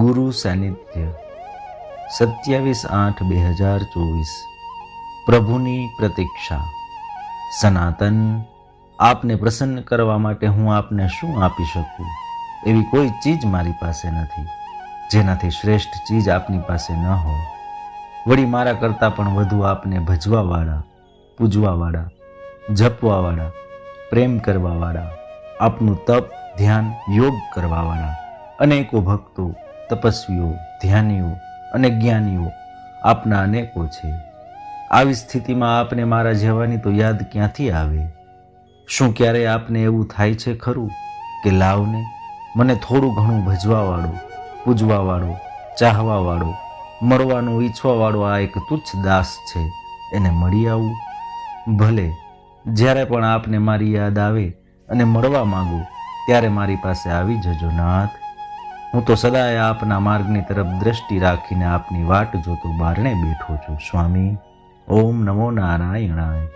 ગુરુ સાનિધ્ય 27/8/2024 પ્રભુની પ્રતીક્ષા। સનાતન, આપને પ્રસન્ન કરવા માટે હું આપને શું આપી શકું? એવી કોઈ ચીજ મારી પાસે નથી જેનાથી શ્રેષ્ઠ ચીજ આપની પાસે ન હોય। વળી મારા કરતાં પણ વધુ આપને ભજવાવાળા, પૂજવાવાળા, જપવાવાળા, પ્રેમ કરવાવાળા, આપનું તપ, ધ્યાન, યોગ કરવાવાળા અનેકો ભક્તો, તપસ્વીઓ, ધ્યાનીઓ અને જ્ઞાનીઓ આપના અનેકો છે। આવી સ્થિતિમાં આપને મારા જેવાની તો યાદ ક્યાંથી આવે? શું ક્યારે આપને એવું થાય છે ખરું કે લાવને મને થોડું ઘણું ભજવાવાળો, પૂજવાવાળો, ચાહવાવાળો, મળવાનું ઈચ્છવાવાળો આ એક તુચ્છ દાસ છે, એને મળી આવું? ભલે, જ્યારે પણ આપને મારી યાદ આવે અને મળવા માંગો ત્યારે મારી પાસે આવી જજો નાથ। હું તો સદાય આપના માર્ગની તરફ દ્રષ્ટિ રાખીને આપની વાટ જોતો બારણે બેઠો છું સ્વામી। ઓમ નમો નારાયણાય।